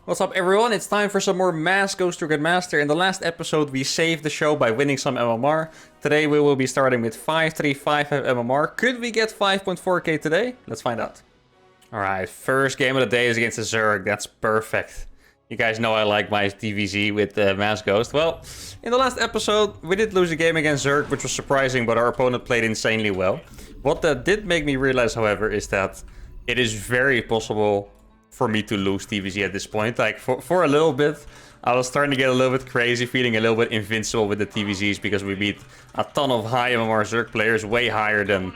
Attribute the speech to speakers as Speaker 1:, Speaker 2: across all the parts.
Speaker 1: What's up everyone, it's time for some more Mass Goes to Grandmaster. In the last episode we saved the show by winning some MMR. Today we will be starting with 5355 MMR. Could we get 5.4k today? Let's find out. Alright, first game of the day is against the Zerg. That's perfect. You guys know I like my DVZ with Mass Ghost. Well, in the last episode we did lose a game against Zerg, which was surprising, but our opponent played insanely well. What that did make me realize, however, is that it is very possible for me to lose TVZ at this point. Like, for a little bit, I was starting to get a little bit crazy, feeling a little bit invincible with the TVZs because we beat a ton of high MMR Zerg players, way higher than,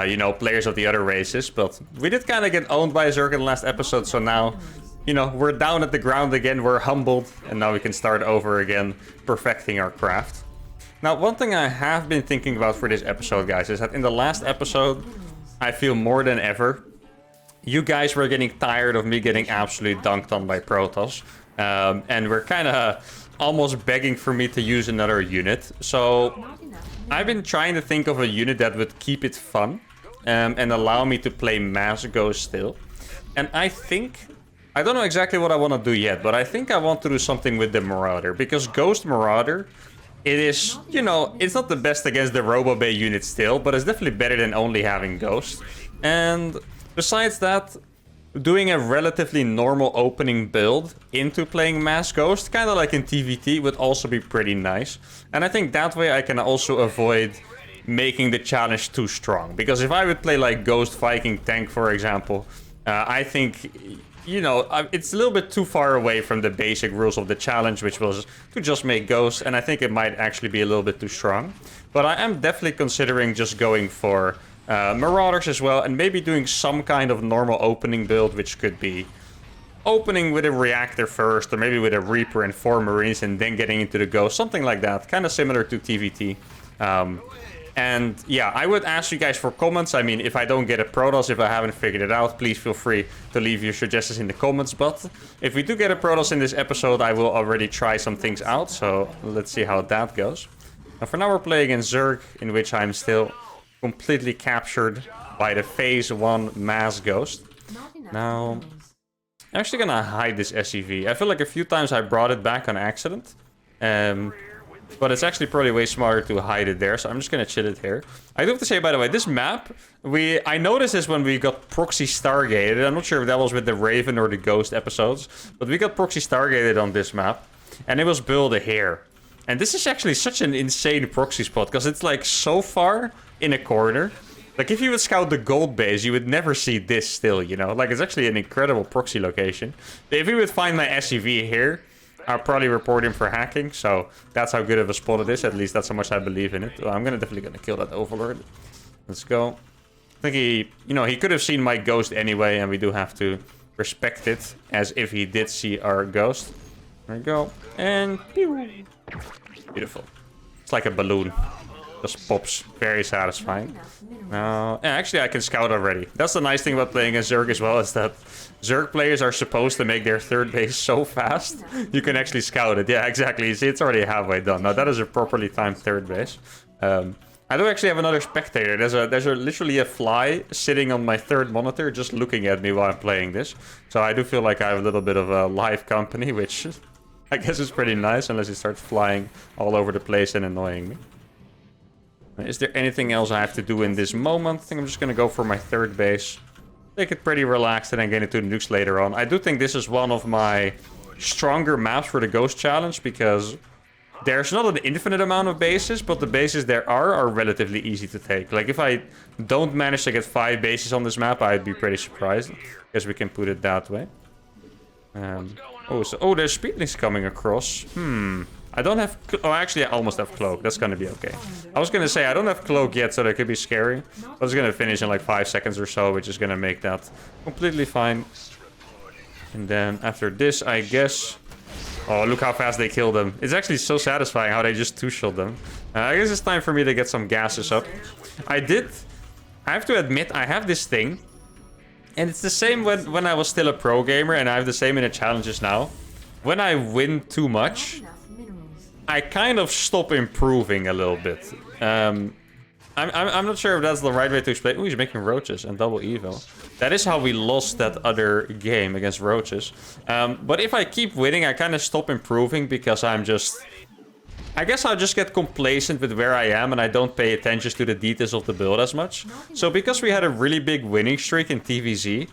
Speaker 1: you know, players of the other races. But we did kind of get owned by Zerg in the last episode, so now, you know, we're down at the ground again, we're humbled, and now we can start over again, perfecting our craft. Now, one thing I have been thinking about for this episode, guys, is that in the last episode, I feel more than ever, you guys were getting tired of me getting absolutely dunked on by Protoss. And we're kind of almost begging for me to use another unit. So I've been trying to think of a unit that would keep it fun and allow me to play Mass Ghost still. And I think, I don't know exactly what I want to do yet, but I think I want to do something with the Marauder. Because Ghost Marauder, it is, you know, it's not the best against the RoboBay unit still, but it's definitely better than only having Ghost. And besides that, doing a relatively normal opening build into playing Mass Ghost, kind of like in TVT, would also be pretty nice. And I think that way I can also avoid making the challenge too strong. Because if I would play like Ghost Viking Tank, for example, I think, you know, it's a little bit too far away from the basic rules of the challenge, which was to just make Ghost, and I think it might actually be a little bit too strong. But I am definitely considering just going for Marauders as well, and maybe doing some kind of normal opening build, which could be opening with a reactor first, or maybe with a Reaper and 4 Marines, and then getting into the Ghost, something like that, kind of similar to TVT. And yeah, I would ask you guys for comments. I mean, if I don't get a Protoss, if I haven't figured it out, please feel free to leave your suggestions in the comments. But if we do get a Protoss in this episode, I will already try some things out, so let's see how that goes. Now, for now we're playing against Zerg, in which I'm still completely captured by the phase 1 Mass Ghost. Now, I'm actually gonna hide this SCV. I feel like a few times I brought it back on accident. But it's actually probably way smarter to hide it there, so I'm just gonna chill it here. I do have to say, by the way, this map, I noticed this when we got proxy stargated. I'm not sure if that was with the Raven or the Ghost episodes, but we got proxy stargated on this map, and it was built a hair. And this is actually such an insane proxy spot, because it's like so far in a corner. Like, if you would scout the gold base, you would never see this still, you know? Like, it's actually an incredible proxy location. If you would find my SCV here, I'll probably report him for hacking, so that's how good of a spot it is. At least that's how much I believe in it. Well, I'm definitely gonna kill that Overlord. Let's go. I think he, you know, he could have seen my Ghost anyway, and we do have to respect it as if he did see our Ghost. There we go. And pew. Beautiful. It's like a balloon. Just pops. Very satisfying. Now, yeah, actually, I can scout already. That's the nice thing about playing a Zerg as well, is that Zerg players are supposed to make their third base so fast, you can actually scout it. Yeah, exactly. You see, it's already halfway done. Now, that is a properly timed third base. I do actually have another spectator. There's literally a fly sitting on my third monitor just looking at me while I'm playing this. So I do feel like I have a little bit of a live company, which I guess is pretty nice, unless he starts flying all over the place and annoying me. Is there anything else I have to do in this moment? I think I'm just going to go for my third base. Take it pretty relaxed and then get into the nukes later on. I do think this is one of my stronger maps for the Ghost Challenge, because there's not an infinite amount of bases, but the bases there are relatively easy to take. Like, if I don't manage to get 5 bases on this map, I'd be pretty surprised. Guess we can put it that way. Oh, there's speedlings coming across. I don't have... Oh, actually, I almost have Cloak. That's gonna be okay. I was gonna say, I don't have Cloak yet, so that could be scary. But it's gonna finish in like 5 seconds or so, which is gonna make that completely fine. And then after this, I guess... Oh, look how fast they killed them. It's actually so satisfying how they just two-shot them. I guess it's time for me to get some gases up. I have to admit, I have this thing. And it's the same when I was still a pro gamer, and I have the same in the challenges now. When I win too much, I kind of stop improving a little bit. I'm not sure if that's the right way to explain. Oh, he's making roaches and double evo. That is how we lost that other game against roaches. But if I keep winning, I kind of stop improving because I'm just... I guess I'll just get complacent with where I am and I don't pay attention to the details of the build as much. So because we had a really big winning streak in TVZ,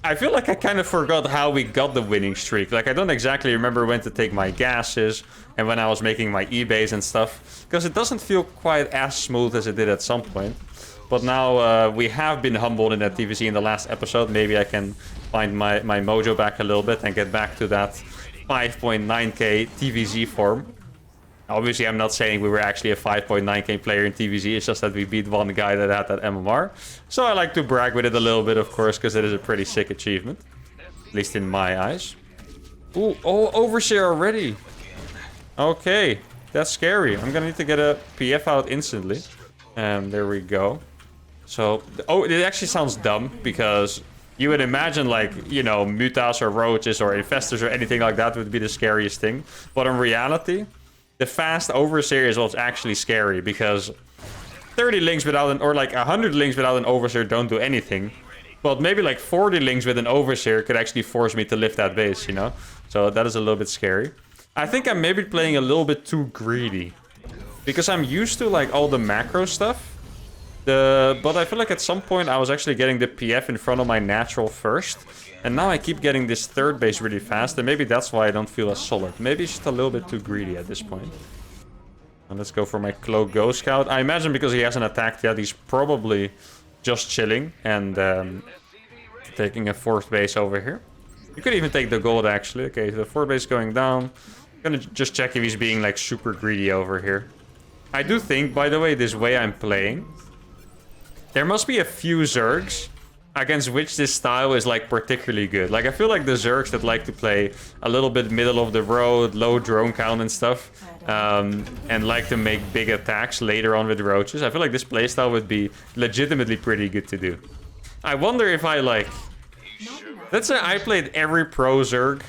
Speaker 1: I feel like I kind of forgot how we got the winning streak. Like, I don't exactly remember when to take my gases and when I was making my E-base and stuff. Because it doesn't feel quite as smooth as it did at some point. But now we have been humbled in that TVZ in the last episode. Maybe I can find my mojo back a little bit and get back to that 5.9k TVZ form. Obviously, I'm not saying we were actually a 5.9k player in TVZ. It's just that we beat one guy that had that MMR. So I like to brag with it a little bit, of course, because it is a pretty sick achievement. At least in my eyes. Ooh, oh, Overseer already. Okay, that's scary. I'm gonna need to get a PF out instantly. There we go. So, oh, it actually sounds dumb, because you would imagine, like, you know, mutas or roaches or infestors or anything like that would be the scariest thing. But in reality... the fast Overseer is what's actually scary, because 30 links without an, or like 100 links without an Overseer don't do anything. But maybe like 40 links with an Overseer could actually force me to lift that base, you know? So that is a little bit scary. I think I'm maybe playing a little bit too greedy. Because I'm used to like all the macro stuff. But I feel like at some point I was actually getting the PF in front of my natural first. And now I keep getting this third base really fast, and maybe that's why I don't feel as solid. Maybe it's just a little bit too greedy at this point. And let's go for my Cloak Ghost Scout. I imagine because he hasn't attacked yet, he's probably just chilling and taking a fourth base over here. You could even take the gold, actually. Okay, so the fourth base going down. I'm gonna just check if he's being like super greedy over here. I do think, by the way, this way I'm playing, there must be a few Zergs against which this style is like particularly good. Like, I feel like the Zergs that like to play a little bit middle of the road, low drone count and stuff, and like to make big attacks later on with roaches, I feel like this playstyle would be legitimately pretty good to do. I wonder if I like... let's say I played every pro Zerg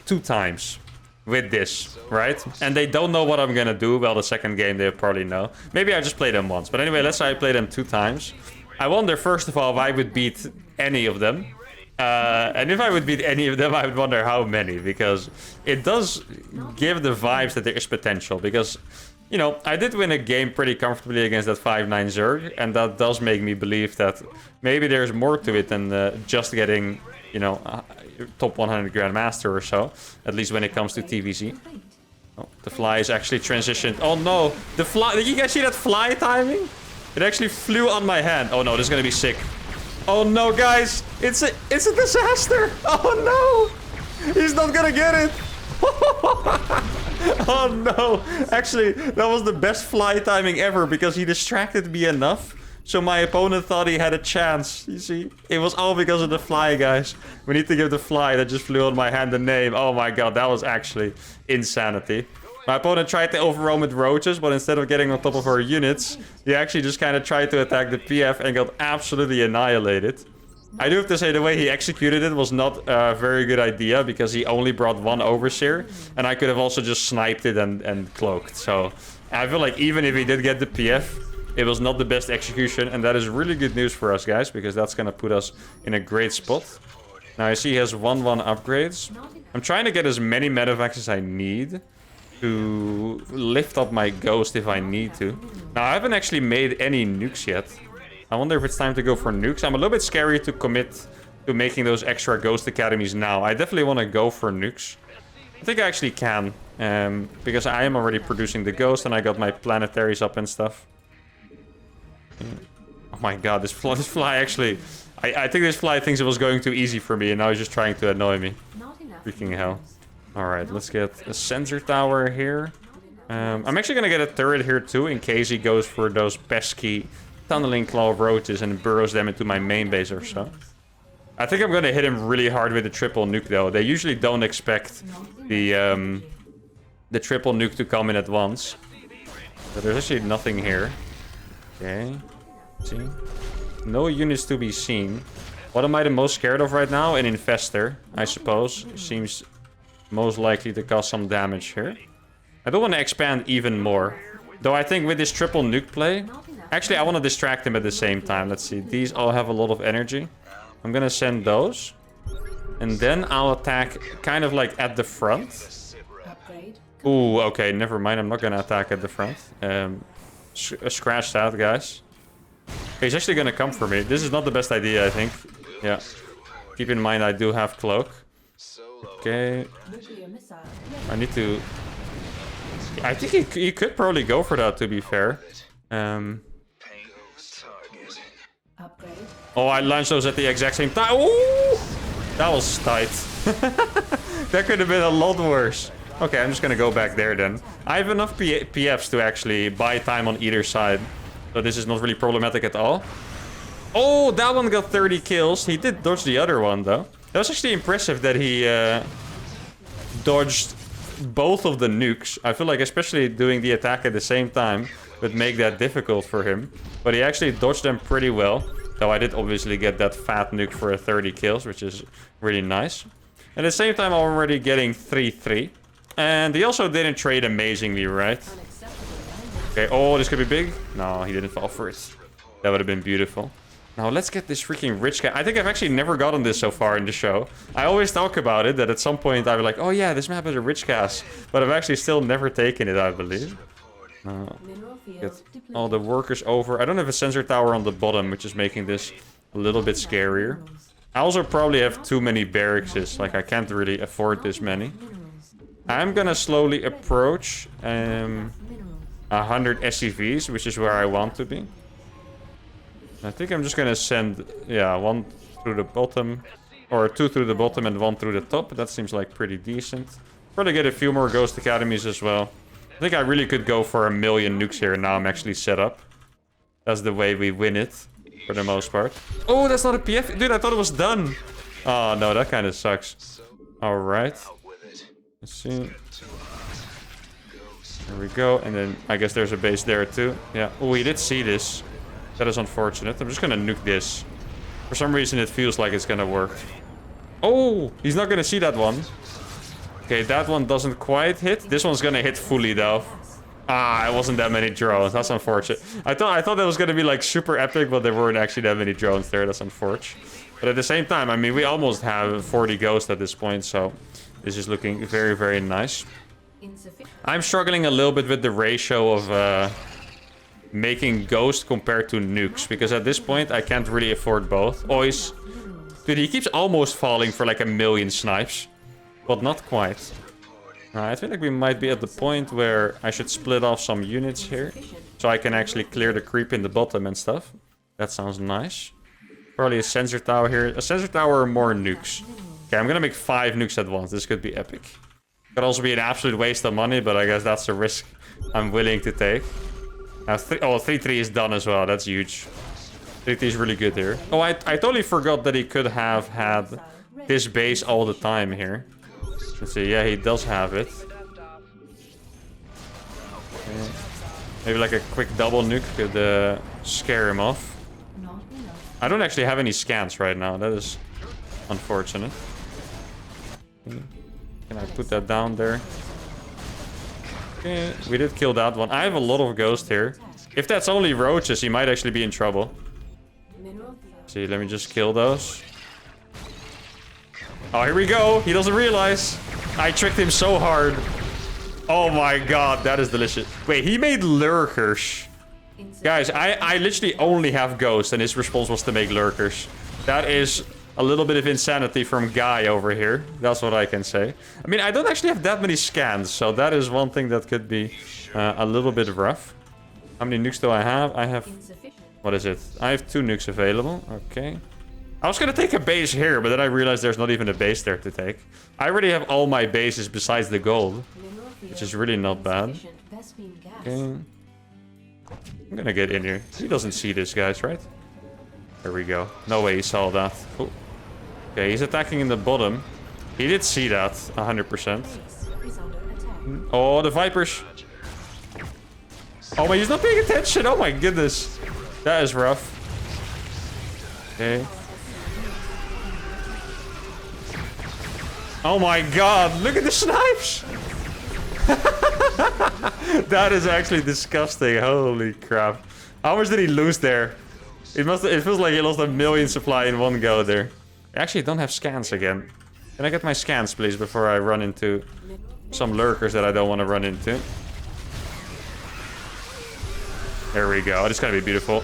Speaker 1: 2 times with this, right? And they don't know what I'm gonna do. Well, the second game they'll probably know. Maybe I just played them once. But anyway, let's say I played them 2 times. I wonder, first of all, if I would beat any of them. And if I would beat any of them, I would wonder how many. Because it does give the vibes that there is potential. Because, you know, I did win a game pretty comfortably against that 5-9 Zerg. And that does make me believe that maybe there's more to it than just getting, you know, top 100 Grandmaster or so. At least when it comes to TVZ. Oh, the fly is actually transitioned. Oh no, the fly... did you guys see that fly timing? It actually flew on my hand. Oh no, this is gonna be sick. Oh no, guys. It's a disaster. Oh no. He's not gonna get it. Oh no. Actually, that was the best fly timing ever because he distracted me enough. So my opponent thought he had a chance. You see? It was all because of the fly, guys. We need to give the fly that just flew on my hand the name. Oh my god, that was actually insanity. My opponent tried to overwhelm with roaches, but instead of getting on top of our units, he actually just kind of tried to attack the PF and got absolutely annihilated. I do have to say the way he executed it was not a very good idea because he only brought 1 Overseer, and I could have also just sniped it and cloaked. So I feel like even if he did get the PF, it was not the best execution, and that is really good news for us, guys, because that's going to put us in a great spot. Now I see he has 1-1 upgrades. I'm trying to get as many medevacs as I need to lift up my ghost if I need to. Now, I haven't actually made any nukes yet. I wonder if it's time to go for nukes. I'm a little bit scary to commit to making those extra ghost academies now. I definitely want to go for nukes. I think I actually can, because I am already producing the ghost and I got my planetaries up and stuff. Oh my god, this fly actually... I think this fly thinks it was going too easy for me and now he's just trying to annoy me. Freaking hell. Alright, let's get a sensor tower here. I'm actually gonna get a turret here too, in case he goes for those pesky tunneling claw roaches and burrows them into my main base or so. I think I'm gonna hit him really hard with the triple nuke though. They usually don't expect the triple nuke to come in at once. But there's actually nothing here. Okay. See? No units to be seen. What am I the most scared of right now? An infestor, I suppose. Seems most likely to cause some damage here. I don't want to expand even more. Though I think with this triple nuke play... Actually, I want to distract him at the same time. Let's see. These all have a lot of energy. I'm going to send those. And then I'll attack kind of like at the front. Ooh, okay. Never mind. I'm not going to attack at the front. Scratch that, guys. Okay, he's actually going to come for me. This is not the best idea, I think. Yeah. Keep in mind, I do have cloak. Okay. I need to... I think he could probably go for that, to be fair. Oh, I launched those at the exact same time. Ooh! That was tight. That could have been a lot worse. Okay, I'm just gonna go back there then. I have enough PFs to actually buy time on either side. So this is not really problematic at all. Oh, that one got 30 kills. He did dodge the other one, though. That was actually impressive that he dodged both of the nukes. I feel like especially doing the attack at the same time would make that difficult for him. But he actually dodged them pretty well. Though I did obviously get that fat nuke for a 30 kills, which is really nice. At the same time, I'm already getting 3-3. And he also didn't trade amazingly, right? Okay, oh, this could be big. No, he didn't fall for it. That would have been beautiful. Now, let's get this freaking rich guy. I think I've actually never gotten this so far in the show. I always talk about it, that at some point I was like, oh yeah, this map is a rich cast. But I've actually still never taken it, I believe. Get all the workers over. I don't have a sensor tower on the bottom, which is making this a little bit scarier. I also probably have too many barracks. Like, I can't really afford this many. I'm gonna slowly approach 100 SCVs, which is where I want to be. I think I'm just gonna send, yeah, one through the bottom, or two through the bottom and one through the top. That seems like pretty decent. Probably get a few more Ghost Academies as well. I think I really could go for 1 million nukes here. Now I'm actually set up. That's the way we win it, for the most part. Oh, that's not a PF. Dude, I thought it was done. Oh, no, that kind of sucks. All right. Let's see. There we go. And then I guess there's a base there too. Yeah. Oh, we did see this. That is unfortunate. I'm just gonna nuke this. For some reason, it feels like it's gonna work. Oh, he's not gonna see that one. Okay, that one doesn't quite hit. This one's gonna hit fully, though. Ah, it wasn't that many drones. That's unfortunate. I thought that was gonna be, like, super epic, but there weren't actually that many drones there. That's unfortunate. But at the same time, I mean, we almost have 40 ghosts at this point, so this is looking very, very nice. I'm struggling a little bit with the ratio of making ghost compared to nukes, because at this point I can't really afford both. Always, dude, he keeps almost falling for like 1 million snipes, but not quite. I feel like we might be at the point where I should split off some units here, so I can actually clear the creep in the bottom and stuff. That sounds nice. Probably a sensor tower here. A sensor tower or more nukes. Okay, I'm gonna make 5 nukes at once. This could be epic. Could also be an absolute waste of money, but I guess that's a risk I'm willing to take. Now, 3-3 is done as well. That's huge. 3-3 is really good here. Oh, I totally forgot that he could have had this base all the time here. Let's see. Yeah, he does have it. Okay. Maybe like a quick double nuke could scare him off. I don't actually have any scans right now. That is unfortunate. Can I put that down there? Okay, we did kill that one. I have a lot of ghosts here. If that's only roaches, he might actually be in trouble. See, let me just kill those. Oh, here we go. He doesn't realize. I tricked him so hard. Oh my god, that is delicious. Wait, he made lurkers. Guys, I literally only have ghosts, and his response was to make lurkers. That is a little bit of insanity from Guy over here. That's what I can say. I mean, I don't actually have that many scans, so that is one thing that could be a little bit rough. How many nukes do I have? I have... What is it? I have 2 nukes available. Okay. I was gonna take a base here, but then I realized there's not even a base there to take. I already have all my bases besides the gold, which is really not bad. Okay. I'm gonna get in here. He doesn't see this, guys, right? There we go. No way he saw that. Ooh. Okay, he's attacking in the bottom. He did see that, 100%. Oh, the Vipers. Oh, but he's not paying attention. Oh my goodness. That is rough. Okay. Oh my god, look at the snipes. That is actually disgusting. Holy crap. How much did he lose there? It feels like he lost a million supply in one go there. I actually don't have scans again. Can I get my scans, please, before I run into some lurkers that I don't want to run into? There we go. This is gonna be beautiful.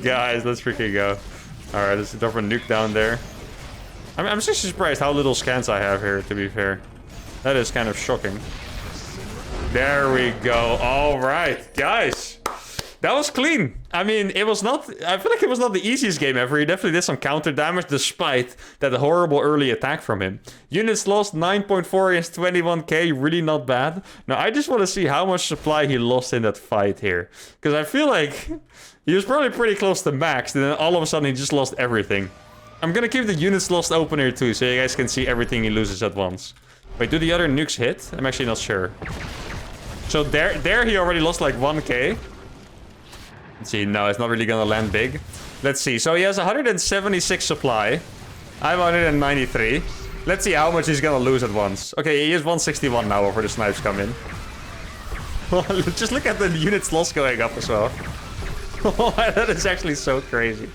Speaker 1: Guys, let's freaking go. Alright, let's drop a nuke down there. I'm just surprised how little scans I have here, to be fair. That is kind of shocking. There we go. Alright, guys. That was clean. I mean, it was not... I feel like it was not the easiest game ever. He definitely did some counter damage despite that horrible early attack from him. Units lost 9.4 against 21k. Really not bad. Now, I just want to see how much supply he lost in that fight here. Because I feel like he was probably pretty close to max. And then all of a sudden, he just lost everything. I'm going to keep the units lost open here too. So you guys can see everything he loses at once. Wait, do the other nukes hit? I'm actually not sure. So there he already lost like 1k. Let's see, no, it's not really gonna land big. Let's see, so he has 176 supply. I have 193. Let's see how much he's gonna lose at once. Okay, he is 161 now before the snipes come in. Just look at the units lost going up as well. That is actually so crazy.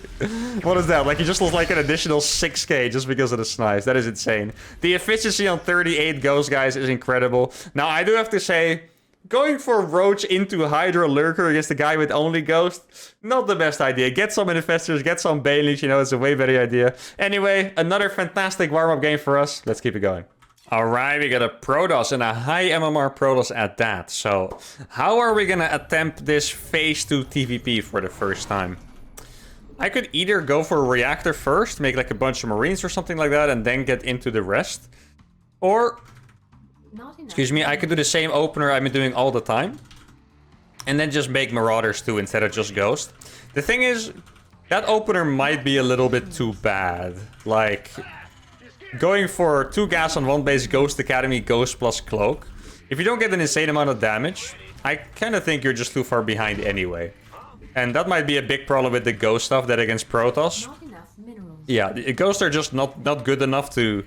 Speaker 1: What is that? Like, he just lost like an additional 6k just because of the snipes. That is insane. The efficiency on 38 ghost, guys, is incredible. Now, I do have to say, going for Roach into Hydra Lurker against the guy with only Ghost, not the best idea. Get some Infestors, get some Baneleys, you know, it's a way better idea. Anyway, another fantastic warm-up game for us. Let's keep it going. Alright, we got a Protoss and a high MMR Protoss at that. So, how are we gonna attempt this phase 2 TVP for the first time? I could either go for a reactor first, make like a bunch of Marines or something like that, and then get into the rest. Or... excuse me, I could do the same opener I've been doing all the time. And then just make Marauders too instead of just Ghost. The thing is, that opener might be a little bit too bad. Like, going for 2 gas on 1 base, Ghost Academy, Ghost plus Cloak. If you don't get an insane amount of damage, I kind of think you're just too far behind anyway. And that might be a big problem with the Ghost stuff that against Protoss. Yeah, the Ghosts are just not good enough to...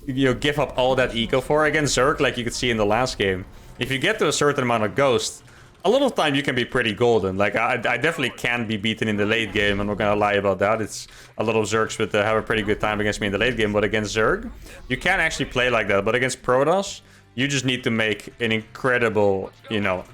Speaker 1: you know, give up all that eco for against Zerg, like you could see in the last game. If you get to a certain amount of Ghost, a lot of time you can be pretty golden. Like, I definitely can be beaten in the late game, I'm not gonna lie about that. It's a lot of Zergs would have a pretty good time against me in the late game, but against Zerg, you can actually play like that. But against Protoss, you just need to make an incredible, you know,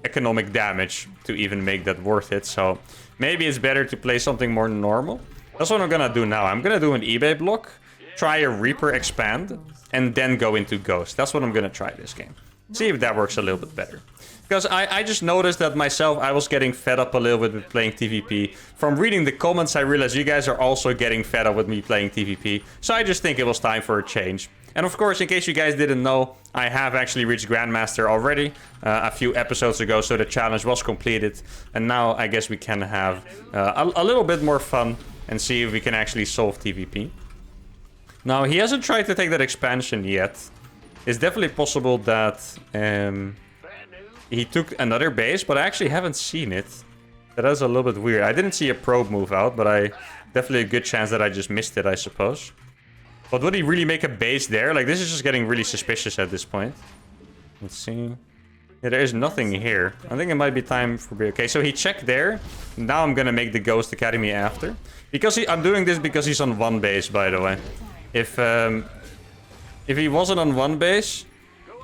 Speaker 1: economic damage to even make that worth it. So maybe it's better to play something more normal. That's what I'm gonna do now. I'm gonna do an eBay block, try a Reaper expand, and then go into Ghost. That's what I'm gonna try this game. See if that works a little bit better. Because I just noticed that myself, I was getting fed up a little bit with playing TVP. From reading the comments, I realized you guys are also getting fed up with me playing TVP. So I just think it was time for a change. And of course, in case you guys didn't know, I have actually reached Grandmaster already a few episodes ago. So the challenge was completed. And now I guess we can have a little bit more fun and see if we can actually solve TVP. Now, he hasn't tried to take that expansion yet. It's definitely possible that he took another base, but I actually haven't seen it. That is a little bit weird. I didn't see a probe move out, but definitely a good chance that I just missed it, I suppose. But would he really make a base there? Like, this is just getting really suspicious at this point. Let's see. Yeah, there is nothing here. I think it might be time for... okay, so he checked there. Now I'm gonna make the Ghost Academy after. Because I'm doing this because he's on 1 base, by the way. If he wasn't on 1 base...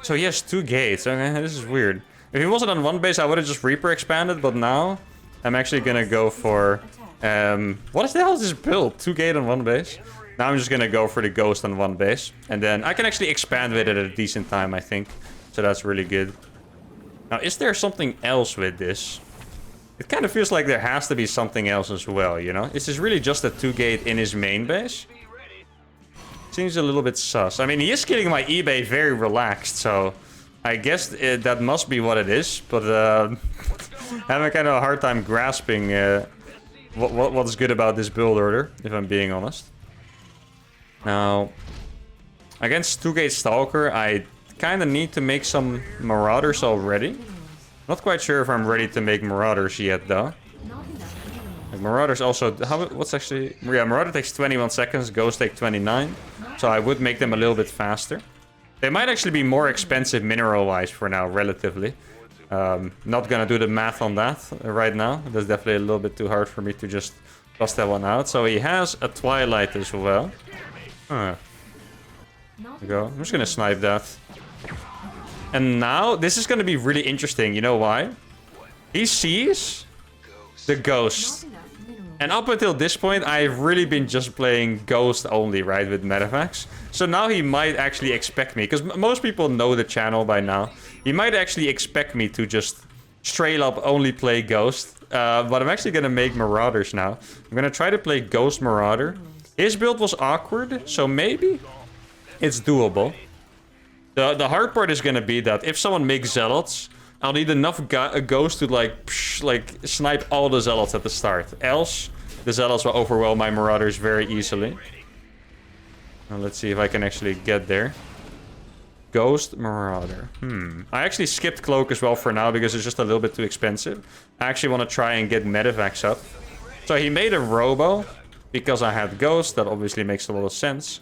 Speaker 1: so he has 2 gates. Okay, this is weird. If he wasn't on 1 base, I would have just Reaper expanded. But now, I'm actually gonna go for... what the hell is this build? 2 gate on 1 base? Now I'm just gonna go for the Ghost on 1 base. And then I can actually expand with it at a decent time, I think. So that's really good. Now, is there something else with this? It kind of feels like there has to be something else as well, you know? Is this really just a 2 gate in his main base? Seems a little bit sus. I mean, he is killing my eBay very relaxed, so... I guess that must be what it is, but having kind of a hard time grasping what's good about this build order, if I'm being honest. Now, against 2-gate Stalker, I kind of need to make some Marauders already. Not quite sure if I'm ready to make Marauders yet, though. Like, Marauders also... what's actually... yeah, Marauder takes 21 seconds, Ghost take 29. So I would make them a little bit faster. They might actually be more expensive mineral-wise for now, relatively. Not gonna do the math on that right now. That's definitely a little bit too hard for me to just bust that one out. So he has a Twilight as well. There we go. I'm just gonna snipe that. And now, this is gonna be really interesting. You know why? He sees the Ghost. And up until this point, I've really been just playing Ghost only, right, with Medivacs. So now he might actually expect me, because most people know the channel by now. He might actually expect me to just straight up only play Ghost. But I'm actually going to make Marauders now. I'm going to try to play Ghost Marauder. His build was awkward, so maybe it's doable. The hard part is going to be that if someone makes Zealots, I'll need enough Ghost to like snipe all the Zealots at the start. Else, the Zealots will overwhelm my Marauders very easily. Now let's see if I can actually get there. Ghost Marauder. I actually skipped Cloak as well for now because it's just a little bit too expensive. I actually want to try and get Medivacs up. So he made a Robo because I had Ghost. That obviously makes a lot of sense.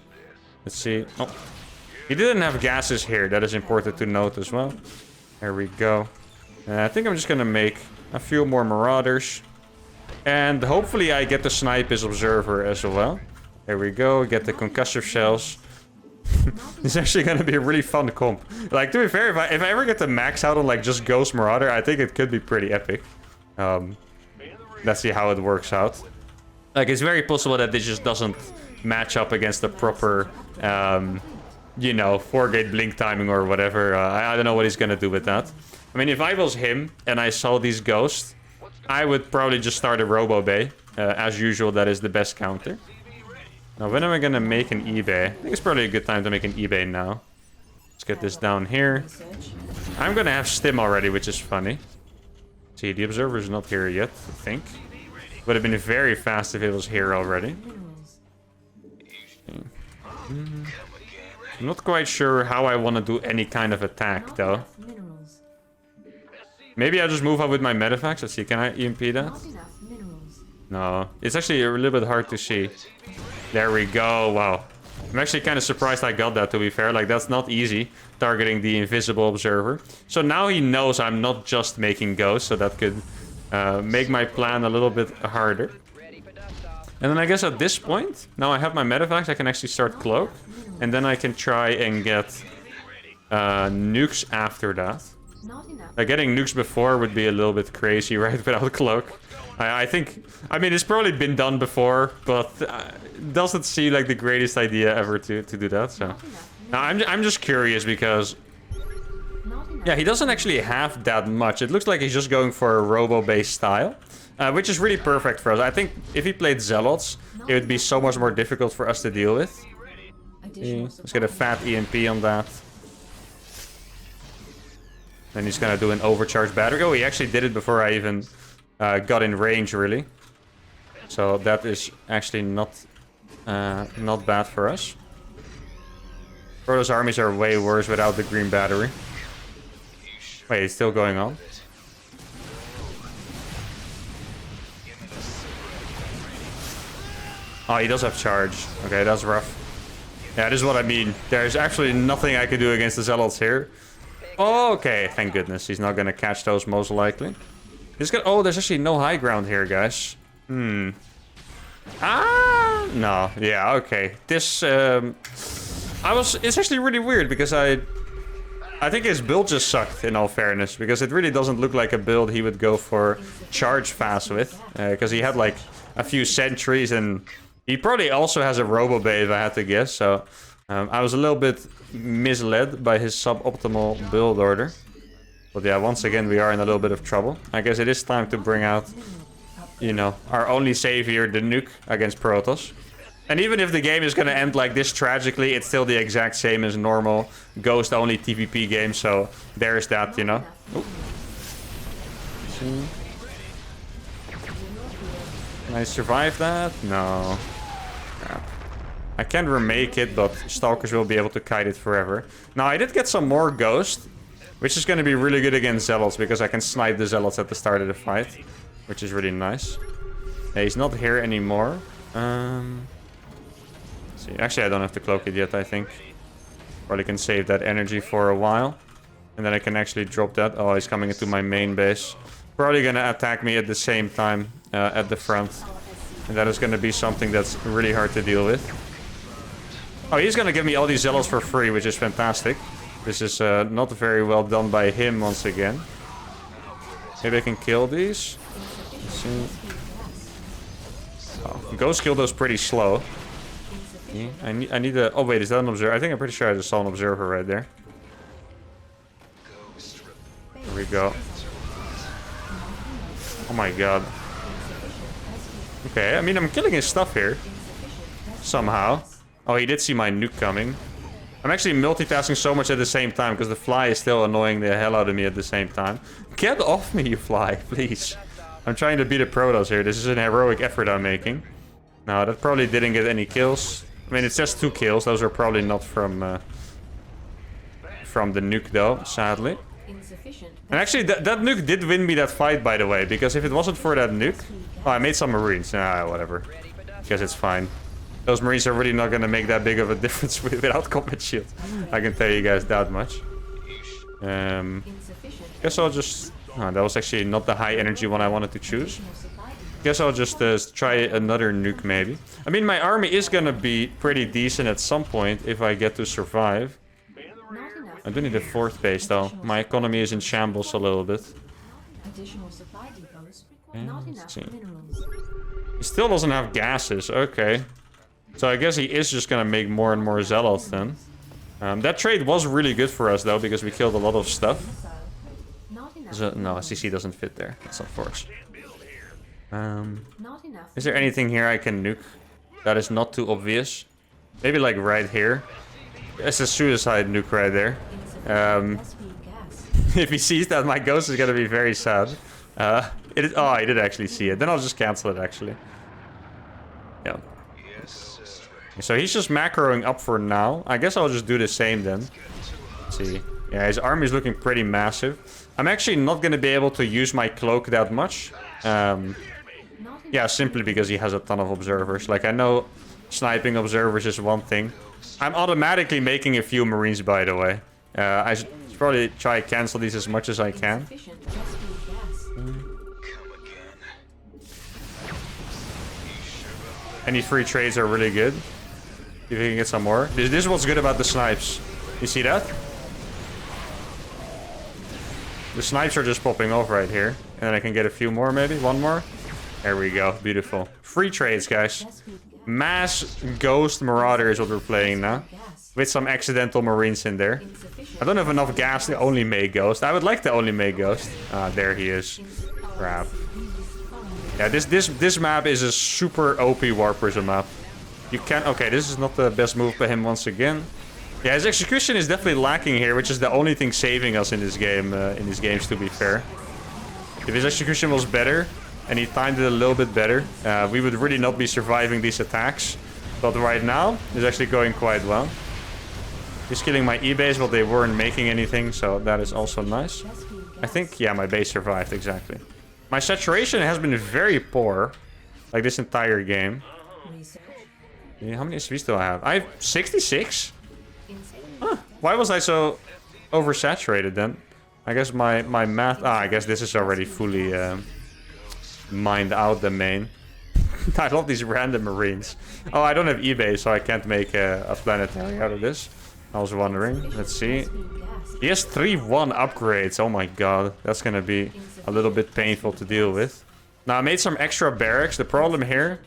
Speaker 1: Let's see. Oh, he didn't have gases here. That is important to note as well. There we go. I think I'm just gonna make a few more Marauders. And hopefully I get to snipe his Observer as well. There we go. Get the concussive shells. It's actually gonna be a really fun comp. Like, to be fair, if I ever get to max out on like just Ghost Marauder, I think it could be pretty epic. Let's see how it works out. Like, it's very possible that this just doesn't match up against the proper... you know, 4-gate blink timing or whatever. I don't know what he's gonna do with that. I mean, if I was him and I saw these Ghosts, I would probably just start a Robo Bay. As usual, that is the best counter. Now, when am I gonna make an eBay? I think it's probably a good time to make an eBay now. Let's get this down here. I'm gonna have Stim already, which is funny. See, the Observer's not here yet, I think. Would have been very fast if it was here already. Okay. I'm not quite sure how I want to do any kind of attack, though. Maybe I'll just move up with my Medivacs. Let's see, can I EMP that? No, it's actually a little bit hard to see. There we go, wow. I'm actually kind of surprised I got that, to be fair. Like, that's not easy, targeting the invisible Observer. So now he knows I'm not just making Ghosts, so that could make my plan a little bit harder. And then I guess at this point, now I have my Medivacs, I can actually start Cloak. And then I can try and get nukes after that. Getting nukes before would be a little bit crazy, right? Without Cloak. I think... I mean, it's probably been done before, but it doesn't seem like the greatest idea ever to do that, so... Now, I'm just curious because... Yeah, he doesn't actually have that much. It looks like he's just going for a Robo-based style. Which is really perfect for us. I think if he played Zealots, it would be so much more difficult for us to deal with. Let's get a fat EMP on that. Then he's gonna do an overcharged battery. Oh, he actually did it before I even got in range, really. So that is actually not bad for us. Protoss armies are way worse without the green battery. Wait, it's still going on. Oh, he does have charge. Okay, that's rough. Yeah, this is what I mean. There's actually nothing I can do against the Zealots here. Oh, okay, thank goodness. He's not gonna catch those most likely. He's gonna... Oh, there's actually no high ground here, guys. Ah, no. Yeah, okay. This, it's actually really weird because I think his build just sucked, in all fairness, because it really doesn't look like a build he would go for charge fast with, because he had like a few sentries and he probably also has a Robo Bay, if I had to guess. So I was a little bit misled by his suboptimal build order. But yeah, once again, we are in a little bit of trouble. I guess it is time to bring out, you know, our only savior, the nuke, against Protoss. And even if the game is going to end like this tragically, it's still the exact same as normal Ghost-only TVP game. So there's that, you know. Ooh. Can I survive that? No. Crap. I can't remake it, but Stalkers will be able to kite it forever. Now, I did get some more Ghost, which is going to be really good against Zealots, because I can snipe the Zealots at the start of the fight, which is really nice. Yeah, he's not here anymore. Let's see. Actually, I don't have to cloak it yet, I think. Probably can save that energy for a while. And then I can actually drop that. Oh, he's coming into my main base. Probably gonna attack me at the same time at the front. And that is gonna be something that's really hard to deal with. Oh, he's gonna give me all these zealots for free, which is fantastic. This is not very well done by him once again. Maybe I can kill these. Let's see. Oh, Ghost kill those pretty slow. Yeah, I need a... Oh wait, is that an observer? I think I'm pretty sure I just saw an observer right there. There we go. Oh my god. Okay, I mean, I'm killing his stuff here. Somehow. Oh, he did see my nuke coming. I'm actually multitasking so much at the same time because the fly is still annoying the hell out of me at the same time. Get off me, you fly, please. I'm trying to beat a Protoss here. This is an heroic effort I'm making. No, that probably didn't get any kills. I mean, it's just 2 kills. Those are probably not from the nuke, though, sadly. And actually, that nuke did win me that fight, by the way. Because if it wasn't for that nuke... Oh, I made some Marines. Ah, whatever. Guess it's fine. Those Marines are really not going to make that big of a difference without combat shield. I can tell you guys that much. Guess I'll just... Oh, that was actually not the high energy one I wanted to choose. Guess I'll just try another nuke maybe. I mean, my army is going to be pretty decent at some point if I get to survive. I do need a 4th base though. My economy is in shambles a little bit. Let's see. He still doesn't have gases. Okay. So I guess he is just going to make more and more zealots then. That trade was really good for us though, because we killed a lot of stuff. So, no, CC doesn't fit there. That's unfortunate. Is there anything here I can nuke that is not too obvious? Maybe like right here. It's a suicide nuke right there. If he sees that, my ghost is gonna be very sad. Oh, I did actually see it. Then I'll just cancel it actually. Yeah. So he's just macroing up for now. I guess I'll just do the same then. Let's see. Yeah, his army is looking pretty massive. I'm actually not going to be able to use my cloak that much. Yeah, simply because he has a ton of observers. Like, I know sniping observers is one thing. I'm automatically making a few Marines, by the way. I should probably try to cancel these as much as I can. Any free trades are really good. See if we can get some more. This is what's good about the snipes. You see that? The snipes are just popping off right here. And then I can get a few more maybe. One more. There we go. Beautiful. Free trades, guys. Mass Ghost Marauder is what we're playing now. With some accidental Marines in there. I don't have enough gas to only make Ghost. I would like to only make Ghost. Ah, there he is. Crap. Yeah, this map is a super OP Warprism map. You can't... Okay, this is not the best move by him once again. Yeah, his execution is definitely lacking here, which is the only thing saving us in this game, in these games, to be fair. If his execution was better, and he timed it a little bit better, we would really not be surviving these attacks. But right now, it's actually going quite well. He's killing my E-base, but they weren't making anything, so that is also nice. I think, yeah, my base survived, exactly. My saturation has been very poor, like this entire game. Yeah, how many SVs do I have? I have 66? Huh. Why was I so oversaturated then? I guess my math... Ah, I guess this is already fully mined out the main. I love these random Marines. Oh, I don't have eBay, so I can't make a planetary out of this. I was wondering. Let's see. He has 3-1 upgrades. Oh my god. That's gonna be a little bit painful to deal with. Now, I made some extra barracks. The problem here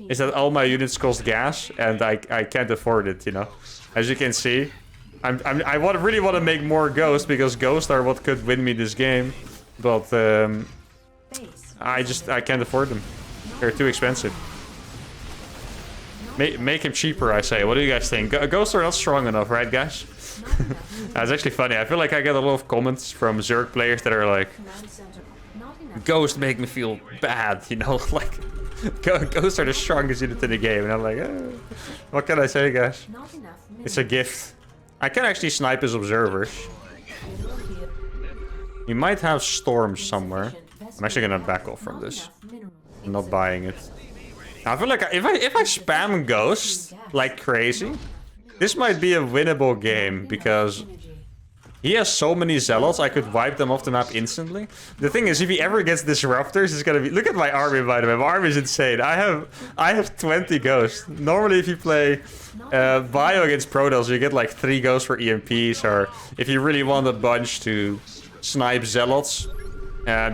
Speaker 1: is that all my units cost gas, and I can't afford it, you know. As you can see, I really want to make more Ghosts, because Ghosts are what could win me this game. But I can't afford them. They're too expensive. Make him cheaper, I say. What do you guys think? Ghosts are not strong enough, right, guys? That's actually funny. I feel like I get a lot of comments from Zerg players that are like, Ghosts make me feel bad, you know? Like, Ghosts are the strongest unit in the game. And I'm like, what can I say, guys? It's a gift. I can actually snipe his observers. He might have storms somewhere. I'm actually gonna back off from this. I'm not buying it. I feel like if I spam Ghost like crazy, This might be a winnable game because he has so many zealots, I could wipe them off the map instantly. The thing is, if he ever gets disruptors, it's gonna be... Look at my army, by the way. My army is insane. I have 20 ghosts. Normally, if you play Bio against Protoss, you get like 3 ghosts for EMPs. Or if you really want a bunch to snipe zealots,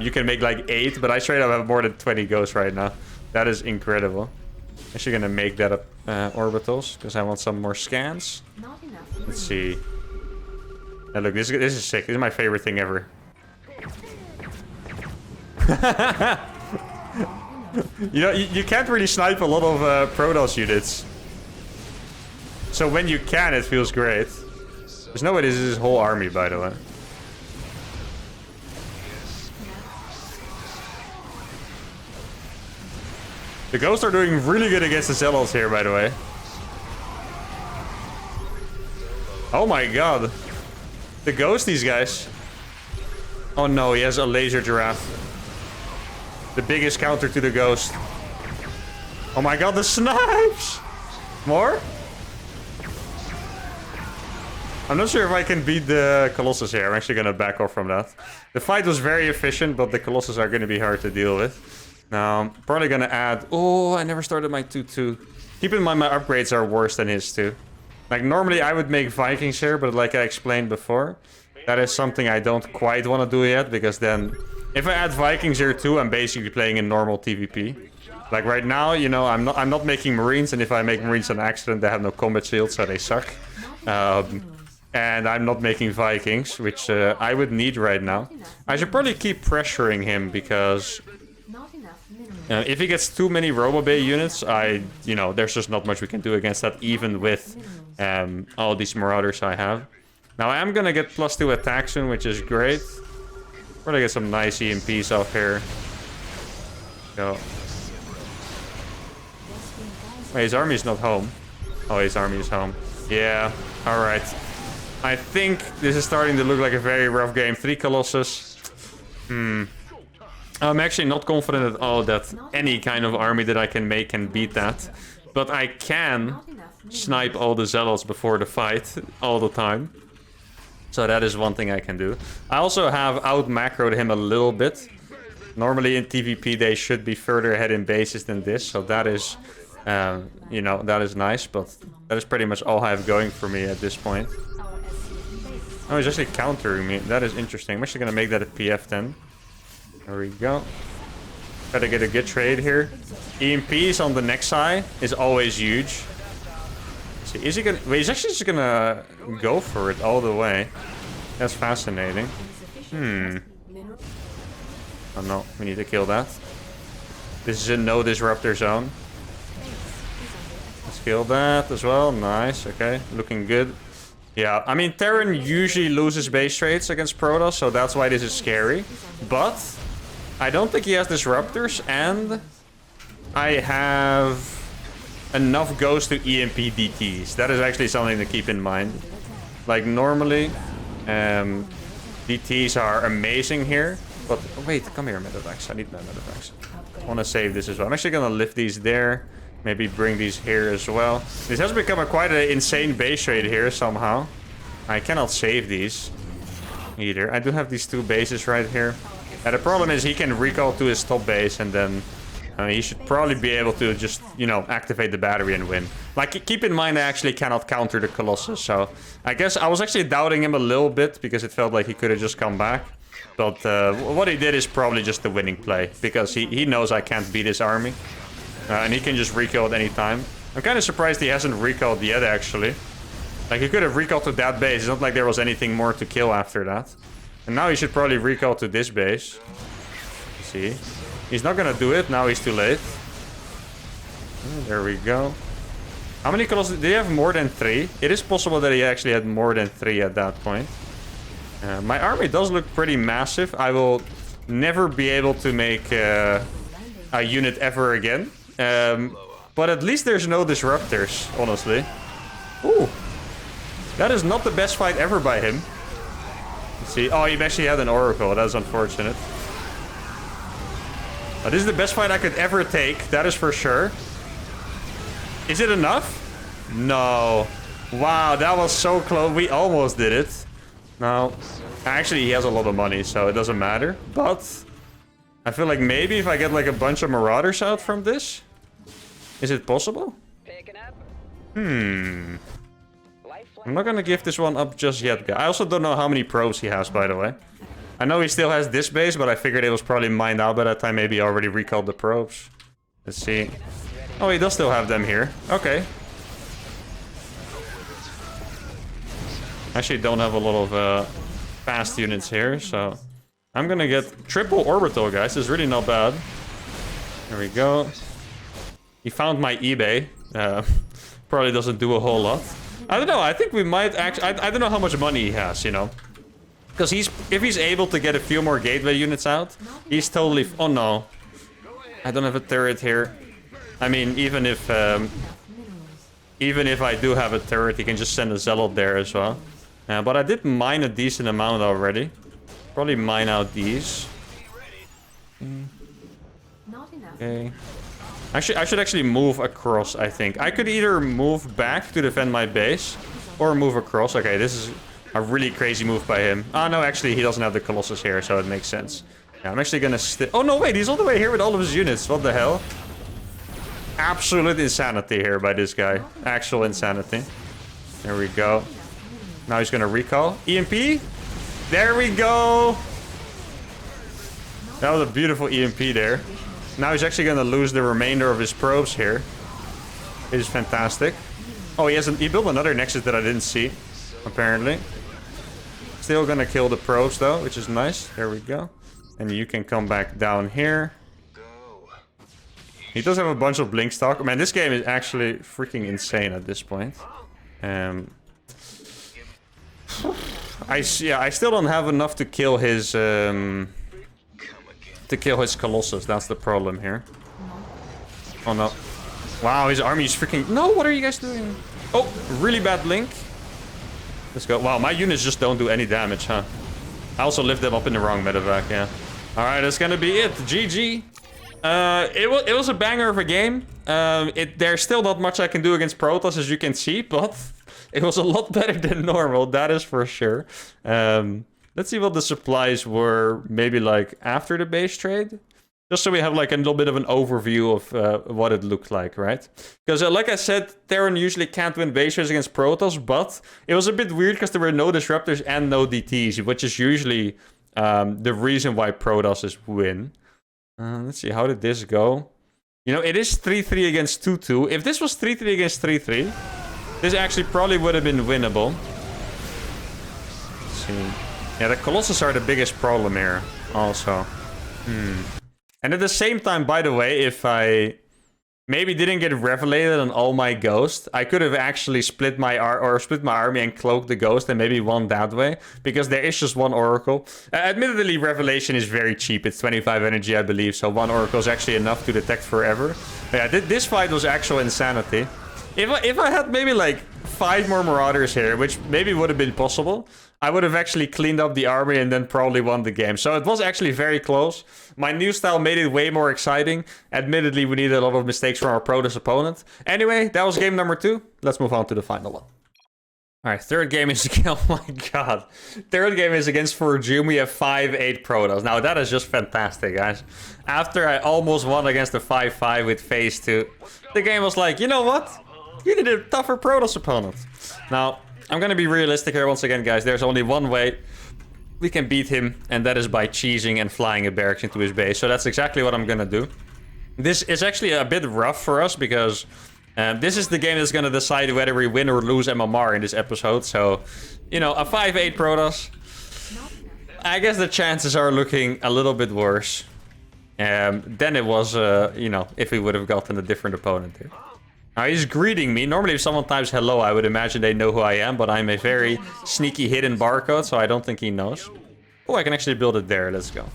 Speaker 1: you can make like 8. But I straight up have more than 20 ghosts right now. That is incredible. Actually gonna make that up orbitals, because I want some more scans. Let's see. Now look, this is sick. This is my favorite thing ever. You know, you can't really snipe a lot of Protoss units. So when you can, it feels great. There's no way this is his whole army, by the way. The ghosts are doing really good against the zealots here, by the way. Oh my god. The ghost, these guys. Oh no, he has a laser giraffe. The biggest counter to the ghost. Oh my god, the snipes! More? I'm not sure if I can beat the Colossus here. I'm actually gonna back off from that. The fight was very efficient, but the Colossus are gonna be hard to deal with. Now, I'm probably gonna add... Oh, I never started my 2-2. Keep in mind, my upgrades are worse than his too. Like, normally I would make Vikings here, but like I explained before, that is something I don't quite want to do yet, because then if I add Vikings here too, I'm basically playing in normal TVP. Like right now, you know, I'm not making Marines, and if I make Marines on accident, they have no combat shield, so they suck. And I'm not making Vikings, which I would need right now. I should probably keep pressuring him, because if he gets too many RoboBay units, you know, there's just not much we can do against that, even with all these Marauders I have. Now I am gonna get +2 attack soon, which is great. We're gonna get some nice EMPs off here. Go. Wait, his army is not home. Oh, his army is home. Yeah, alright. I think this is starting to look like a very rough game. 3 Colossus. I'm actually not confident at all that any kind of army that I can make can beat that. But I can snipe all the zealots before the fight all the time. So that is one thing I can do. I also have out-macroed him a little bit. Normally in TVP they should be further ahead in bases than this. So that is, you know, that is nice. But that is pretty much all I have going for me at this point. Oh, he's actually countering me. That is interesting. I'm actually going to make that a PF then. There we go. Try to get a good trade here. EMPs on the next side is always huge. See, is he gonna... Wait, he's actually just gonna go for it all the way. That's fascinating. Oh no, we need to kill that. This is a no disruptor zone. Let's kill that as well. Nice, okay. Looking good. Yeah, I mean, Terran usually loses base trades against Protoss, so that's why this is scary. But I don't think he has disruptors, and I have enough ghosts to EMP DTs. That is actually something to keep in mind. Like, normally, DTs are amazing here. But, oh, wait, come here, Medivacs. I need my Medivacs. I want to save this as well. I'm actually going to lift these there. Maybe bring these here as well. This has become quite an insane base trade here, somehow. I cannot save these either. I do have these 2 bases right here. The problem is he can recall to his top base, and then he should probably be able to just, you know, activate the battery and win. Like, keep in mind I actually cannot counter the Colossus, so I guess I was actually doubting him a little bit, because it felt like he could have just come back. But what he did is probably just the winning play, because he knows I can't beat his army. And he can just recall at any time. I'm kind of surprised he hasn't recalled yet, actually. Like, he could have recalled to that base. It's not like there was anything more to kill after that. And now he should probably recall to this base. Let's see. He's not gonna do it. Now he's too late. There we go. How many Colossus? Did he have more than 3? It is possible that he actually had more than 3 at that point. My army does look pretty massive. I will never be able to make a unit ever again. But at least there's no disruptors, honestly. Ooh. That is not the best fight ever by him. Let's see. Oh, he actually had an Oracle. That's unfortunate. But this is the best fight I could ever take. That is for sure. Is it enough? No. Wow, that was so close. We almost did it. Now, actually, he has a lot of money, so it doesn't matter. But I feel like maybe if I get like a bunch of Marauders out from this, is it possible? I'm not gonna give this one up just yet, guys. I also don't know how many probes he has, by the way. I know he still has this base, but I figured it was probably mined out by that time. Maybe he already recalled the probes. Let's see. Oh, he does still have them here. Okay. Actually, don't have a lot of fast units here, so I'm gonna get triple orbital, guys. It's really not bad. There we go. He found my eBay. Probably doesn't do a whole lot. I don't know. I think we might actually... I don't know how much money he has, you know. Because if he's able to get a few more gateway units out, he's totally... Oh, no. I don't have a turret here. I mean, even if I do have a turret, he can just send a zealot there as well. But I did mine a decent amount already. Probably mine out these. Okay. Actually, I should actually move across, I think. I could either move back to defend my base or move across. Okay, this is a really crazy move by him. Oh, no, actually, he doesn't have the Colossus here, so it makes sense. Yeah, I'm actually gonna... Oh, no, wait, he's all the way here with all of his units. What the hell? Absolute insanity here by this guy. Actual insanity. There we go. Now he's gonna recall. EMP? There we go! That was a beautiful EMP there. Now he's actually gonna lose the remainder of his probes here. It is fantastic. Oh, he built another Nexus that I didn't see, apparently. Still gonna kill the probes though, which is nice. There we go. And you can come back down here. He does have a bunch of blink stock. Man, this game is actually freaking insane at this point. I still don't have enough to kill his Colossus. That's the problem here. Oh no. Wow, his army is freaking... No, what are you guys doing? Oh, really bad link. Let's go. Wow, my units just don't do any damage, huh? I also lift them up in the wrong medevac, yeah. Alright, that's gonna be it. GG. It was a banger of a game. There's still not much I can do against Protoss, as you can see, but it was a lot better than normal, that is for sure. Let's see what the supplies were, maybe like after the base trade. Just so we have like a little bit of an overview of what it looked like, right? Because like I said, Terran usually can't win base trades against Protoss, but it was a bit weird because there were no Disruptors and no DTs, which is usually the reason why Protosses win. Let's see, how did this go? You know, it is 3-3 against 2-2. If this was 3-3 against 3-3, this actually probably would have been winnable. Let's see. Yeah, the Colossus are the biggest problem here, also. And at the same time, by the way, if I maybe didn't get revelated on all my ghosts, I could have actually split my army and cloaked the ghost and maybe won that way, because there is just one oracle. Admittedly, revelation is very cheap. It's 25 energy, I believe, so one oracle is actually enough to detect forever. But yeah, this fight was actual insanity. If I had maybe like 5 more Marauders here, which maybe would have been possible, I would have actually cleaned up the army and then probably won the game. So it was actually very close. My new style made it way more exciting. Admittedly, we needed a lot of mistakes from our Protoss opponent. Anyway, that was game number 2. Let's move on to the final one. Alright, third game is... Oh my god. Third game is against Fortune. We have 5-8 Protoss. Now, that is just fantastic, guys. After I almost won against the 5-5 with phase 2, the game was like, you know what? You need a tougher Protoss opponent. Now, I'm gonna be realistic here once again, guys. There's only one way we can beat him, and that is by cheesing and flying a barracks into his base. So that's exactly what I'm gonna do. This is actually a bit rough for us, because this is the game that's gonna decide whether we win or lose MMR in this episode. So, you know, a 5-8 Protoss. I guess the chances are looking a little bit worse than it was, you know, if we would have gotten a different opponent here. Now, he's greeting me. Normally, if someone types hello, I would imagine they know who I am, but I'm a very sneaky hidden barcode, so I don't think he knows. Oh, I can actually build it there. Let's go.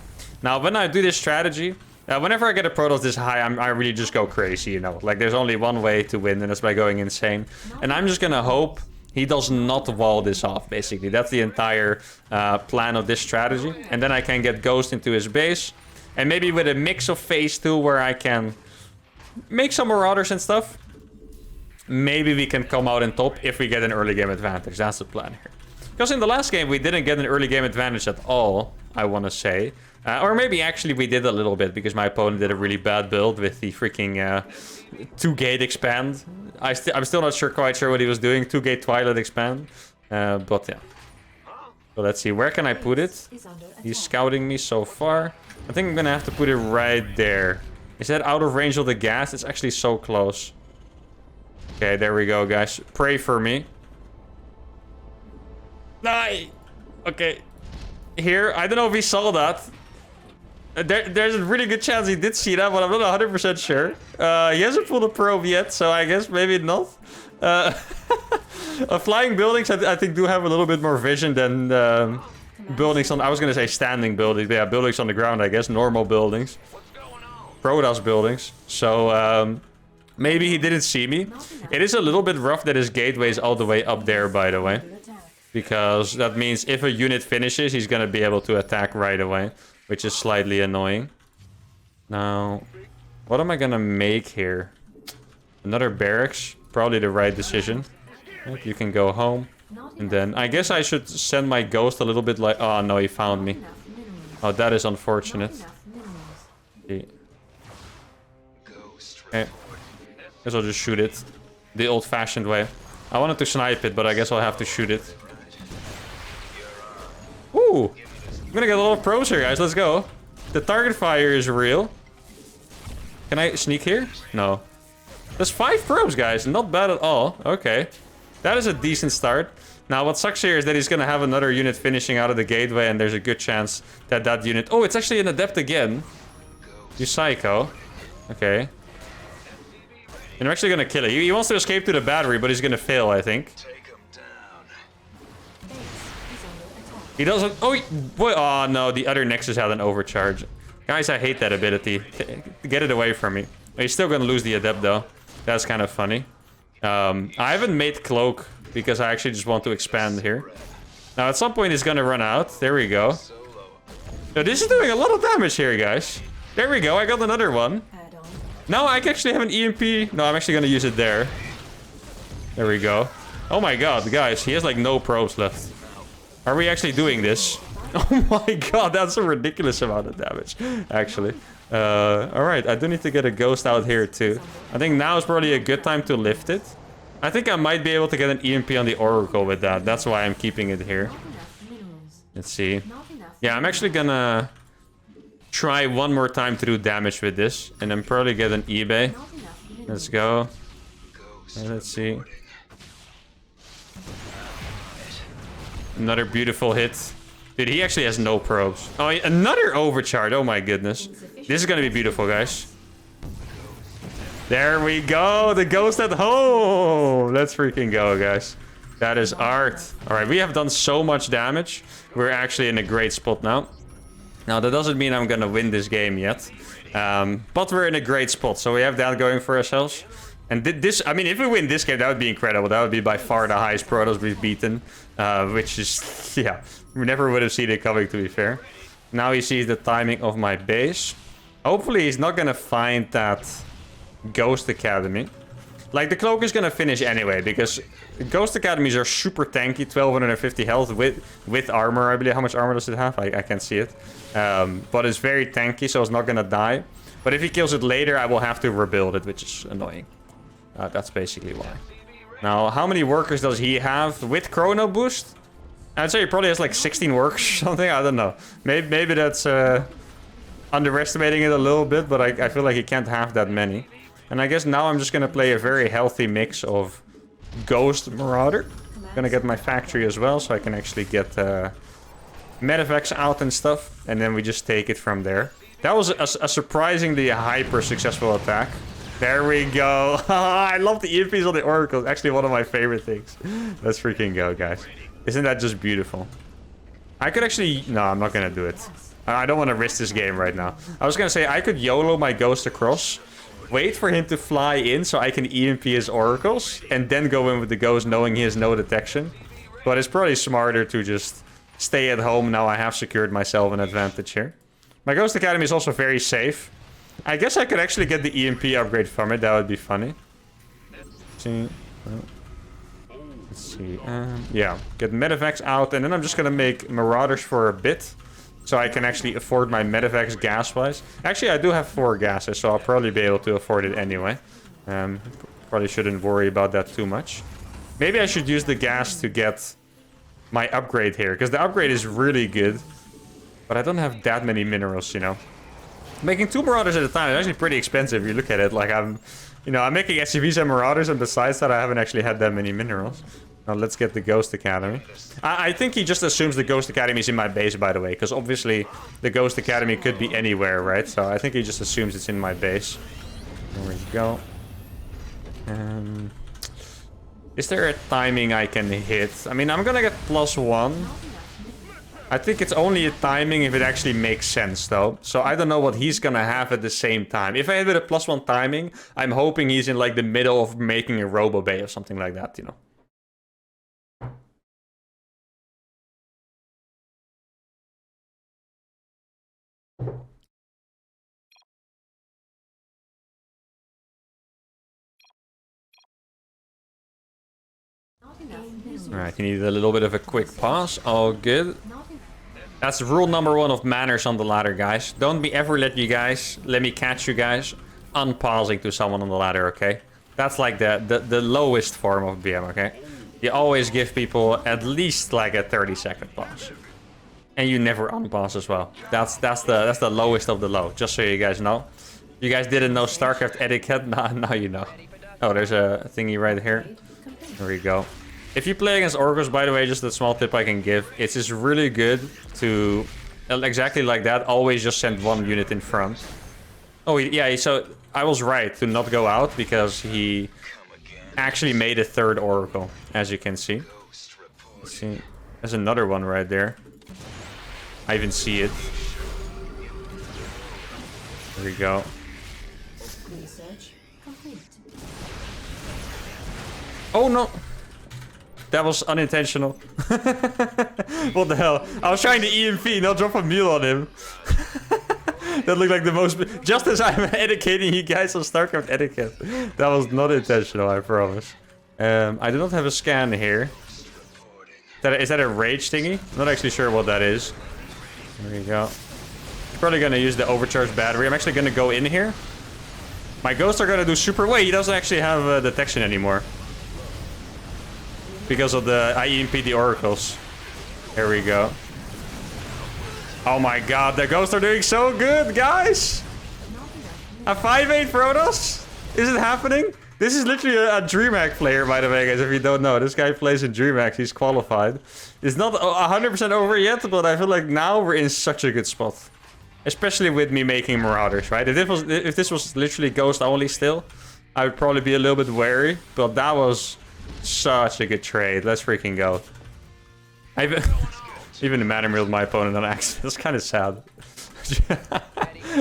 Speaker 1: Now, when I do this strategy, whenever I get a Protoss this high, I really just go crazy, you know. Like, there's only one way to win, and that's by going insane. And I'm just gonna hope he does not wall this off, basically. That's the entire plan of this strategy. And then I can get Ghost into his base. And maybe with a mix of phase 2 where I can make some Marauders and stuff. maybe we can come out on top if we get an early game advantage. That's the plan here. Because in the last game, we didn't get an early game advantage at all, I want to say. Or maybe actually we did a little bit, because my opponent did a really bad build with the freaking 2-gate expand. I'm still not quite sure what he was doing. 2-gate Twilight expand. But yeah. So let's see, where can I put it? He's scouting me so far. I think I'm gonna have to put it right there. Is that out of range of the gas? It's actually so close. Okay, there we go, guys. Pray for me. Die! Okay. Here, I don't know if he saw that. There's a really good chance he did see that, but I'm not 100% sure. He hasn't pulled a probe yet, so I guess maybe not. Flying buildings, I think, do have a little bit more vision than buildings on... I was going to say standing buildings. But yeah, buildings on the ground, I guess. Normal buildings. Protoss buildings. So, maybe he didn't see me. It is a little bit rough that his gateway is all the way up there, by the way. Because that means if a unit finishes, he's going to be able to attack right away. Which is slightly annoying. Now, what am I going to make here? Another barracks. Probably the right decision. You can go home. And then I guess I should send my ghost a little bit like... Oh, no, he found me. Oh, that is unfortunate. Okay. Guess I'll just shoot it. The old-fashioned way. I wanted to snipe it, but I guess I'll have to shoot it. Ooh! I'm gonna get a lot of pros here, guys. Let's go. The target fire is real. Can I sneak here? No. There's 5 probes, guys. Not bad at all. Okay. That is a decent start. Now, what sucks here is that he's gonna have another unit finishing out of the gateway, and there's a good chance that that unit... Oh, it's actually an adept again. You psycho. Okay. And I'm actually gonna kill it. He wants to escape to the battery, but he's gonna fail, I think. He doesn't... Oh, boy. Oh, no. The other Nexus had an overcharge. Guys, I hate that ability. Get it away from me. He's still going to lose the Adept, though. That's kind of funny. I haven't made Cloak because I actually just want to expand here. Now, at some point, he's going to run out. There we go. So this is doing a lot of damage here, guys. There we go. I got another one. Now, I actually have an EMP. No, I'm actually going to use it there. There we go. Oh, my God, guys. He has, like, no probes left. Are we actually doing this? Oh my god, that's a ridiculous amount of damage, actually. Alright, I do need to get a ghost out here too. I think now is probably a good time to lift it. I think I might be able to get an EMP on the Oracle with that. That's why I'm keeping it here. Let's see. Yeah, I'm actually gonna try one more time to do damage with this. And then probably get an eBay. Let's go. Let's see. Another beautiful hit. Dude, he actually has no probes. Oh, another overcharge. Oh my goodness. This is gonna be beautiful, guys. There we go. The ghost at home. Let's freaking go, guys. That is art. Alright, we have done so much damage. We're actually in a great spot now. Now, that doesn't mean I'm gonna win this game yet. But we're in a great spot. So we have that going for ourselves. And this, I mean, if we win this game, that would be incredible. That would be by far the highest Protoss we've beaten. Which is, yeah, we never would have seen it coming, to be fair. Now he sees the timing of my base. Hopefully he's not going to find that Ghost Academy. Like, the Cloak is going to finish anyway, because Ghost Academies are super tanky. 1250 health with armor, I believe. How much armor does it have? I can't see it. But it's very tanky, so it's not going to die. But if he kills it later, I will have to rebuild it, which is annoying. That's basically why. Now, how many workers does he have with Chrono Boost? I'd say he probably has like 16 workers or something. I don't know. Maybe that's underestimating it a little bit, but I feel like he can't have that many. And I guess now I'm just going to play a very healthy mix of Ghost Marauder. I'm going to get my factory as well, so I can actually get medevacs out and stuff. And then we just take it from there. That was a surprisingly hyper successful attack. There we go. I love the EMPs on the Oracle. Actually, one of my favorite things. Let's freaking go, guys. Isn't that just beautiful? I could actually... No, I'm not going to do it. I don't want to risk this game right now. I was going to say, I could YOLO my ghost across. Wait for him to fly in so I can EMP his Oracles. And then go in with the ghost knowing he has no detection. But it's probably smarter to just stay at home. Now I have secured myself an advantage here. My Ghost Academy is also very safe. I guess I could actually get the EMP upgrade from it. That would be funny. See. Let's see. Yeah, get medevacs out, and then I'm just gonna make marauders for a bit, so I can actually afford my medevacs gas-wise. Actually, I do have 4 gases, so I'll probably be able to afford it anyway. Probably shouldn't worry about that too much. Maybe I should use the gas to get my upgrade here, because the upgrade is really good, but I don't have that many minerals, you know. Making 2 marauders at a time is actually pretty expensive if you look at it. Like, I'm making SCVs and marauders, and besides that, I haven't actually had that many minerals. Now, let's get the Ghost Academy. I think he just assumes the Ghost Academy is in my base, by the way, because obviously the Ghost Academy could be anywhere, right? So I think he just assumes it's in my base. There we go. Is there a timing I can hit? I mean, I'm gonna get +1. I think it's only a timing if it actually makes sense, though. So I don't know what he's gonna have at the same time. If I hit with a +1 timing, I'm hoping he's in, like, the middle of making a Robo Bay or something like that, you know. Alright, you need a little bit of a quick pause. All good. That's rule number 1 of manners on the ladder, guys. Don't ever let me catch you guys unpausing to someone on the ladder, okay? That's like the lowest form of BM, okay? You always give people at least like a 30-second pause. And you never unpause as well. That's the lowest of the low, just so you guys know. You guys didn't know StarCraft etiquette, now you know. Oh, there's a thingy right here. There we go. If you play against Oracles, by the way, just a small tip I can give. It's just really good to, exactly like that, always just send 1 unit in front. Oh, yeah, so I was right to not go out because he actually made a 3rd Oracle, as you can see. Let's see. There's another one right there. I even see it. There we go. Oh, no. That was unintentional. What the hell? I was trying to EMP, not drop a mule on him. That looked like the most... Just as I'm educating you guys on StarCraft etiquette. That was not intentional, I promise. I do not have a scan here. Is that a rage thingy? I'm not actually sure what that is. There we go. I'm probably going to use the overcharged battery. I'm actually going to go in here. My ghosts are going to do super... Wait, he doesn't actually have detection anymore. Because of the EMP the oracles. Here we go. Oh my god, the ghosts are doing so good, guys! A 5-8 Protoss? Is it happening? This is literally a DreamHack player, by the way, guys, if you don't know. This guy plays in DreamHack, he's qualified. It's not 100% over yet, but I feel like now we're in such a good spot. Especially with me making Marauders, right? If this was literally Ghost only still, I would probably be a little bit wary. But that was such a good trade. Let's freaking go. Even the Matter Milled my opponent on accident. That's kind of sad.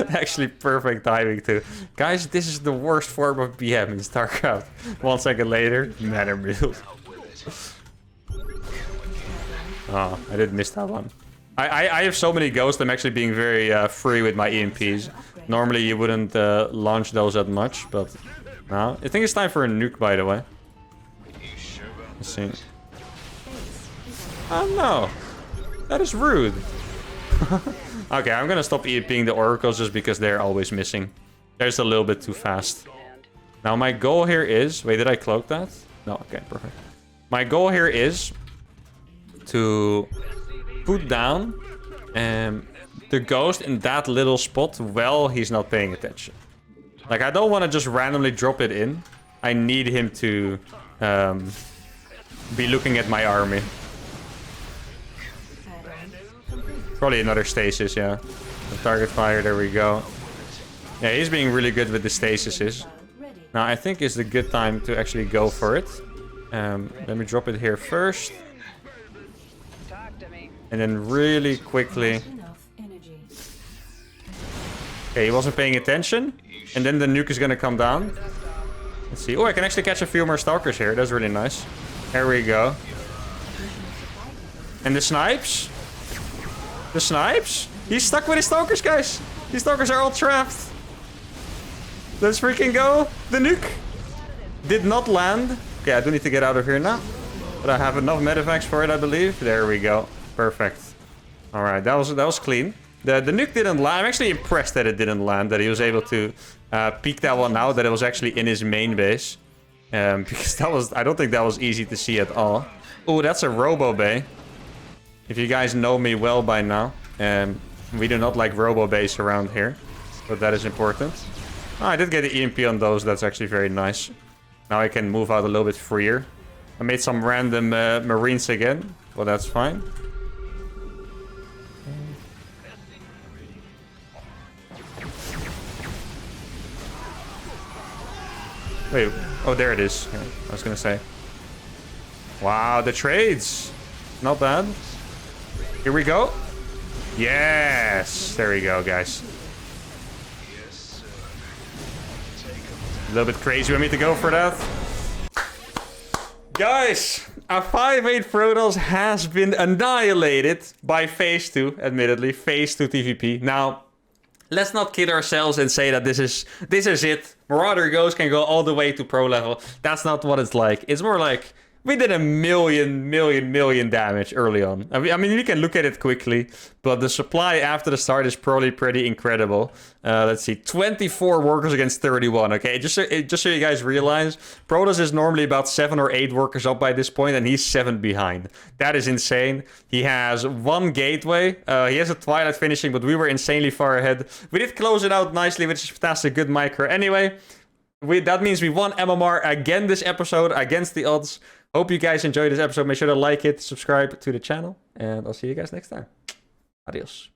Speaker 1: Actually, perfect timing too. Guys, this is the worst form of BM in StarCraft. 1 second later, Matter Milled. Oh, I did miss that one. I have so many ghosts, I'm actually being very free with my EMPs. Normally you wouldn't launch those that much, but now I think it's time for a nuke, by the way. Let's see. Oh no, that is rude. Okay, I'm gonna stop EMPing the oracles just because they're always missing. They're just a little bit too fast. Now my goal here is... Wait, did I cloak that? No, okay, perfect. My goal here is to put down the ghost in that little spot while he's not paying attention. Like, I don't want to just randomly drop it in. I need him to be looking at my army. Probably another stasis, yeah. The target fire, there we go. Yeah, he's being really good with the stasises. Now, I think it's a good time to actually go for it. Let me drop it here first. And then really quickly... Okay, he wasn't paying attention. And then the nuke is gonna come down. Let's see. Oh, I can actually catch a few more stalkers here. That's really nice. There we go. And the snipes? The snipes? He's stuck with his stalkers, guys. These stalkers are all trapped. Let's freaking go. The nuke. Did not land. Okay, I do need to get out of here now. But I have enough medevacs for it, I believe. There we go. Perfect. Alright, that was clean. The nuke didn't land. I'm actually impressed that it didn't land. That he was able to peek that one out. That it was actually in his main base. Because that was... I don't think that was easy to see at all. Oh, that's a Robo Bay. If you guys know me well by now. We do not like Robo Bays around here. But that is important. Oh, I did get the EMP on those. That's actually very nice. Now I can move out a little bit freer. I made some random Marines again. Well, that's fine. Wait. Oh, there it is. Yeah, I was gonna say. Wow, the trades. Not bad. Here we go. Yes. There we go, guys. A little bit crazy for me to go for that. Guys, a 5-8 Protoss has been annihilated by Phase 2, admittedly. Phase 2 TVP. Now, let's not kid ourselves and say that this is it. Marauder Ghost can go all the way to pro level. That's not what it's like. It's more like we did a million damage early on. I mean, we can look at it quickly, but the supply after the start is probably pretty incredible. Let's see, 24 workers against 31. Okay, just so you guys realize, Protoss is normally about 7 or 8 workers up by this point, and he's 7 behind. That is insane. He has 1 gateway. He has a Twilight finishing, but we were insanely far ahead. We did close it out nicely, which is fantastic. Good micro. Anyway, that means we won MMR again this episode against the odds. Hope you guys enjoyed this episode. Make sure to like it, subscribe to the channel, and I'll see you guys next time. Adios.